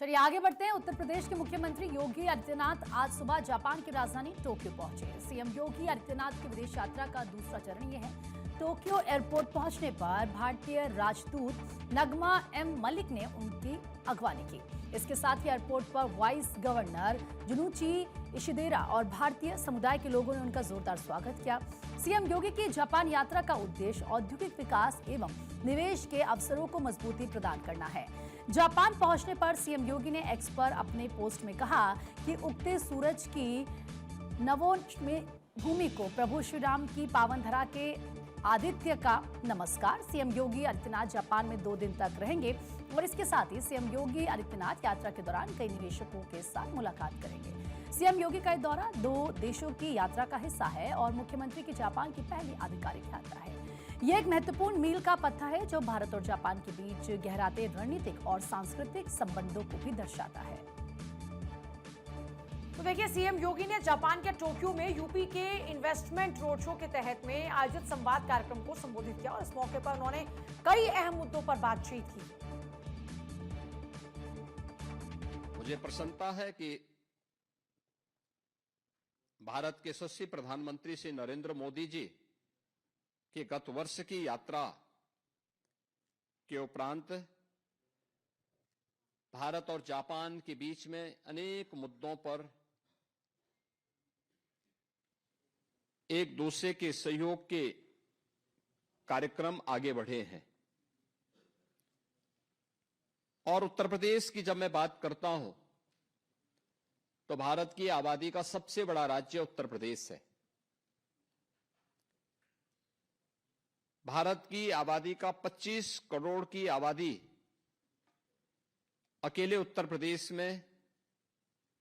चलिए आगे बढ़ते हैं। उत्तर प्रदेश के मुख्यमंत्री योगी आदित्यनाथ आज सुबह जापान की राजधानी टोक्यो पहुंचे। सीएम योगी आदित्यनाथ की विदेश यात्रा का दूसरा चरण यह है। टोक्यो एयरपोर्ट पहुंचने पर भारतीय राजदूत नगमा एम मलिक ने उनकी अगवानी की। इसके साथ ही एयरपोर्ट पर वाइस गवर्नर जुनुची इशिदेरा और भारतीय समुदाय के लोगों ने उनका जोरदार स्वागत किया। सीएम योगी की जापान यात्रा का उद्देश्य औद्योगिक विकास एवं निवेश के अवसरों को मजबूती प्रदान करना है। जापान पहुंचने पर सीएम योगी ने एक्स पर अपने पोस्ट में कहा कि उगते सूरज की नवोन्मेष भूमि को प्रभु श्री राम की पावन धरा के आदित्य का नमस्कार। सीएम योगी आदित्यनाथ जापान में 2 दिन तक रहेंगे और इसके साथ ही सीएम योगी आदित्यनाथ यात्रा के दौरान कई निवेशकों के साथ मुलाकात करेंगे। सीएम योगी का यह दौरा 2 देशों की यात्रा का हिस्सा है और मुख्यमंत्री की जापान की पहली आधिकारिक यात्रा है। यह एक महत्वपूर्ण मील का पत्थर है जो भारत और जापान के बीच गहराते रणनीतिक और सांस्कृतिक संबंधों को भी दर्शाता है। तो देखिए, सीएम योगी ने जापान के टोक्यो में यूपी के इन्वेस्टमेंट रोड शो के तहत में आयोजित संवाद कार्यक्रम को संबोधित किया और इस मौके पर उन्होंने कई अहम मुद्दों पर बातचीत की। मुझे प्रसन्नता है कि भारत के यशस्वी प्रधानमंत्री श्री नरेंद्र मोदी जी की गत वर्ष की यात्रा के उपरांत भारत और जापान के बीच में अनेक मुद्दों पर एक दूसरे के सहयोग के कार्यक्रम आगे बढ़े हैं। और उत्तर प्रदेश की जब मैं बात करता हूं तो भारत की आबादी का सबसे बड़ा राज्य उत्तर प्रदेश है। भारत की आबादी का 25 करोड़ की आबादी अकेले उत्तर प्रदेश में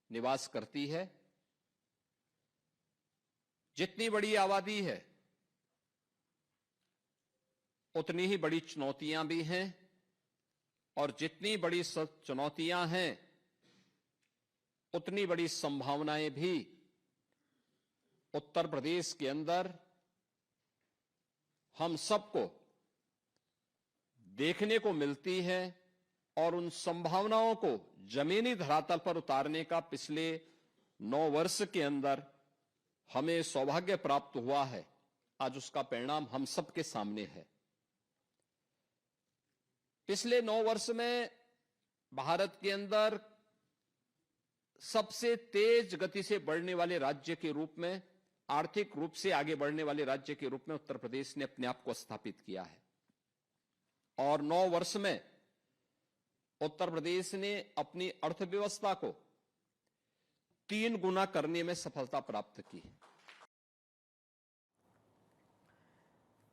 निवास करती है। जितनी बड़ी आबादी है उतनी ही बड़ी चुनौतियां भी हैं और जितनी बड़ी चुनौतियां हैं उतनी बड़ी संभावनाएं भी उत्तर प्रदेश के अंदर हम सबको देखने को मिलती है और उन संभावनाओं को जमीनी धरातल पर उतारने का पिछले 9 वर्ष के अंदर हमें सौभाग्य प्राप्त हुआ है। आज उसका परिणाम हम सबके सामने है। पिछले 9 वर्ष में भारत के अंदर सबसे तेज गति से बढ़ने वाले राज्य के रूप में, आर्थिक रूप से आगे बढ़ने वाले राज्य के रूप में उत्तर प्रदेश ने अपने आप को स्थापित किया है। और 9 वर्ष में उत्तर प्रदेश ने अपनी अर्थव्यवस्था को 3 गुना करने में सफलता प्राप्त की।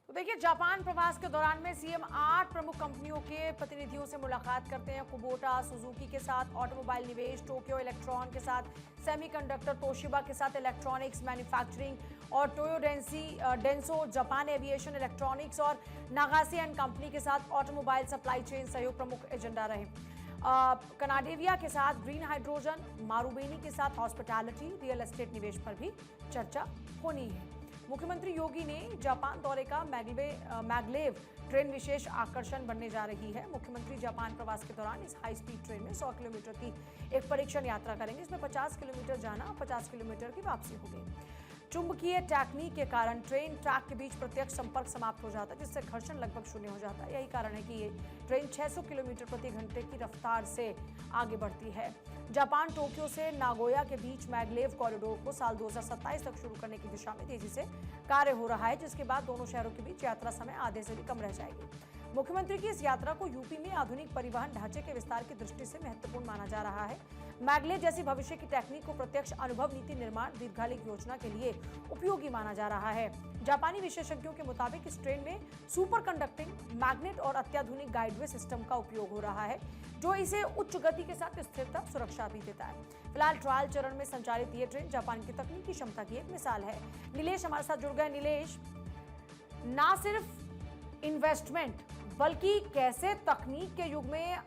तो देखिए, जापान प्रवास के दौरान में सीएम 8 प्रमुख कंपनियों के प्रतिनिधियों से मुलाकात करते हैं। कुबोटा सुजुकी के साथ ऑटोमोबाइल निवेश, टोक्यो इलेक्ट्रॉन के साथ सेमीकंडक्टर, तोशिबा के साथ इलेक्ट्रॉनिक्स मैन्युफैक्चरिंग और Toyo Denso Japan aviation electronics और नागासी एंड कंपनी के साथ ऑटोमोबाइल सप्लाई चेन सहयोग प्रमुख एजेंडा रहे। कनाडेविया के साथ ग्रीन हाइड्रोजन, मारुबेनी के साथ हॉस्पिटैलिटी, रियल एस्टेट निवेश पर भी चर्चा होनी है। मुख्यमंत्री योगी ने जापान दौरे का मैग्लेव ट्रेन विशेष आकर्षण बनने जा रही है। मुख्यमंत्री जापान प्रवास के दौरान इस हाई स्पीड ट्रेन में 100 किलोमीटर की एक परीक्षण यात्रा करेंगे। इसमें 50 किलोमीटर जाना, 50 किलोमीटर की वापसी होगी। चुंबकीय तकनीक के कारण ट्रेन ट्रैक के बीच प्रत्यक्ष संपर्क समाप्त हो जाता है, जिससे घर्षण लगभग शून्य हो जाता है। यही कारण है कि ये ट्रेन 600 किलोमीटर प्रति घंटे की रफ्तार से आगे बढ़ती है। जापान टोक्यो से नागोया के बीच मैग्लेव कॉरिडोर को साल 2027 तक शुरू करने की दिशा में तेजी से कार्य हो रहा है, जिसके बाद दोनों शहरों के बीच यात्रा समय आधे से भी कम रह जाएगी। मुख्यमंत्री की इस यात्रा को यूपी में आधुनिक परिवहन ढांचे के विस्तार की दृष्टि से महत्वपूर्ण माना जा रहा है। मैग्लेव जैसी भविष्य की टेक्निक को प्रत्यक्ष अनुभव नीति निर्माण दीर्घकालिक योजना के लिए उपयोगी माना जा रहा है। जापानी विशेषज्ञों के मुताबिक इस ट्रेन में सुपर कंडक्टिंग, मैग्नेट और अत्याधुनिक गाइडवे सिस्टम का उपयोग हो रहा है, जो इसे उच्च गति के साथ स्थिरता सुरक्षा भी देता है। फिलहाल ट्रायल चरण में संचालित ये ट्रेन जापान की तकनीकी क्षमता की एक मिसाल है। नीलेश हमारे साथ जुड़ गए। नीलेश, ना सिर्फ इन्वेस्टमेंट बल्कि कैसे तकनीक के युग में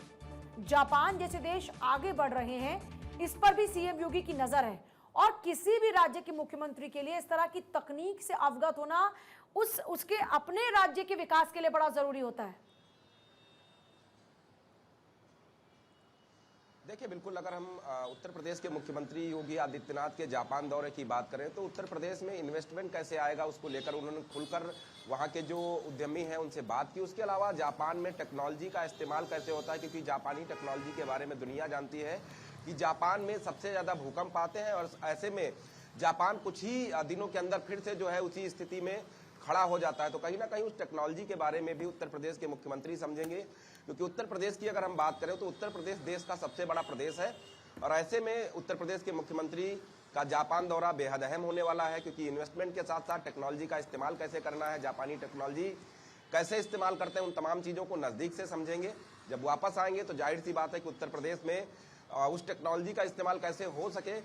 जापान जैसे देश आगे बढ़ रहे हैं, इस पर भी सीएम योगी की नजर है। और किसी भी राज्य के मुख्यमंत्री के लिए इस तरह की तकनीक से अवगत होना उसके अपने राज्य के विकास के लिए बड़ा जरूरी होता है। देखिए, बिल्कुल अगर हम उत्तर प्रदेश के मुख्यमंत्री योगी आदित्यनाथ के जापान दौरे की बात करें तो उत्तर प्रदेश में इन्वेस्टमेंट कैसे आएगा उसको लेकर उन्होंने खुलकर वहाँ के जो उद्यमी हैं उनसे बात की। उसके अलावा जापान में टेक्नोलॉजी का इस्तेमाल कैसे होता है, क्योंकि जापानी टेक्नोलॉजी के बारे में दुनिया जानती है कि जापान में सबसे ज़्यादा भूकंप आते हैं और ऐसे में जापान कुछ ही दिनों के अंदर फिर से जो है उसी स्थिति में खड़ा हो जाता है। तो कहीं ना कहीं उस टेक्नोलॉजी के बारे में भी उत्तर प्रदेश के मुख्यमंत्री समझेंगे, क्योंकि उत्तर प्रदेश की अगर हम बात करें तो उत्तर प्रदेश देश का सबसे बड़ा प्रदेश है और ऐसे में उत्तर प्रदेश के मुख्यमंत्री का जापान दौरा बेहद अहम होने वाला है, क्योंकि इन्वेस्टमेंट के साथ साथ टेक्नोलॉजी का इस्तेमाल कैसे करना है, जापानी टेक्नोलॉजी कैसे इस्तेमाल करते हैं, उन तमाम चीज़ों को नज़दीक से समझेंगे। जब वापस आएंगे तो जाहिर सी बात है कि उत्तर प्रदेश में उस टेक्नोलॉजी का इस्तेमाल कैसे हो सके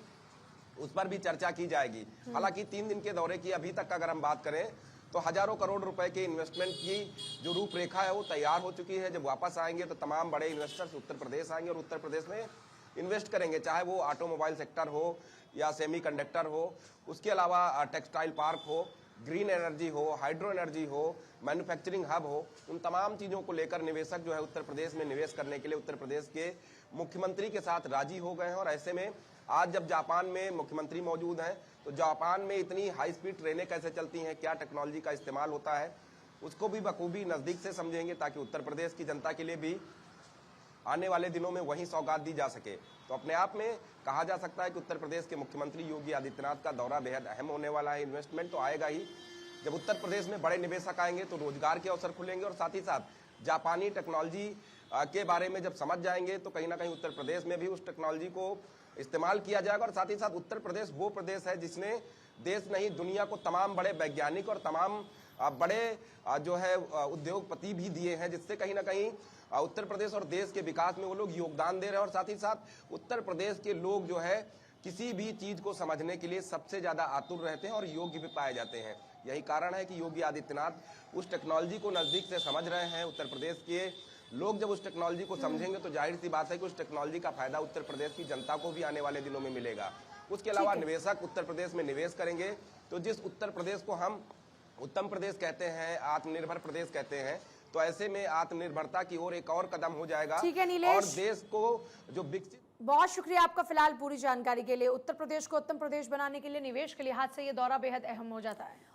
उस पर भी चर्चा की जाएगी। हालांकि 3 दिन के दौरे की अभी तक अगर हम बात करें तो हजारों करोड़ रुपए के इन्वेस्टमेंट की जो रूपरेखा है वो तैयार हो चुकी है। जब वापस आएंगे तो तमाम बड़े इन्वेस्टर्स उत्तर प्रदेश आएंगे और उत्तर प्रदेश में इन्वेस्ट करेंगे, चाहे वो ऑटोमोबाइल सेक्टर हो या सेमीकंडक्टर हो, उसके अलावा टेक्सटाइल पार्क हो, ग्रीन एनर्जी हो, हाइड्रो एनर्जी हो, मैन्युफैक्चरिंग हब हो, उन तमाम चीज़ों को लेकर निवेशक जो है उत्तर प्रदेश में निवेश करने के लिए उत्तर प्रदेश के मुख्यमंत्री के साथ राजी हो गए हैं। और ऐसे में आज जब जापान में मुख्यमंत्री मौजूद हैं तो जापान में इतनी हाई स्पीड ट्रेनें कैसे चलती हैं, क्या टेक्नोलॉजी का इस्तेमाल होता है, उसको भी बखूबी नज़दीक से समझेंगे ताकि उत्तर प्रदेश की जनता के लिए भी आने वाले दिनों में वही सौगात दी जा सके। तो अपने आप में कहा जा सकता है कि उत्तर प्रदेश के मुख्यमंत्री योगी आदित्यनाथ का दौरा बेहद अहम होने वाला है। इन्वेस्टमेंट तो आएगा ही, जब उत्तर प्रदेश में बड़े निवेशक आएंगे तो रोजगार के अवसर खुलेंगे और साथ ही साथ जापानी टेक्नोलॉजी के बारे में जब समझ जाएंगे तो कहीं ना कहीं उत्तर प्रदेश में भी उस टेक्नोलॉजी को इस्तेमाल किया जाएगा। और साथ ही साथ उत्तर प्रदेश वो प्रदेश है जिसने देश नहीं दुनिया को तमाम बड़े वैज्ञानिक और तमाम बड़े जो है उद्योगपति भी दिए हैं, जिससे कहीं ना कहीं उत्तर प्रदेश और देश के विकास में वो लोग योगदान दे रहे हैं। और साथ ही साथ उत्तर प्रदेश के लोग जो है किसी भी चीज को समझने के लिए सबसे ज्यादा आतुर रहते हैं और योग्य भी पाए जाते हैं। यही कारण है कि योगी आदित्यनाथ उस टेक्नोलॉजी को नजदीक से समझ रहे हैं। उत्तर प्रदेश के लोग जब उस टेक्नोलॉजी को समझेंगे तो जाहिर सी बात है कि उस टेक्नोलॉजी का फायदा उत्तर प्रदेश की जनता को भी आने वाले दिनों में मिलेगा। उसके अलावा निवेशक उत्तर प्रदेश में निवेश करेंगे तो जिस उत्तर प्रदेश को हम उत्तम प्रदेश कहते हैं, आत्मनिर्भर प्रदेश कहते हैं, तो ऐसे में आत्मनिर्भरता की ओर एक और कदम हो जाएगा। ठीक है नीलेश, और देश को जो विकसित। बहुत शुक्रिया आपका फिलहाल पूरी जानकारी के लिए। उत्तर प्रदेश को उत्तम प्रदेश बनाने के लिए निवेश के लिहाज से ये दौरा बेहद अहम हो जाता है।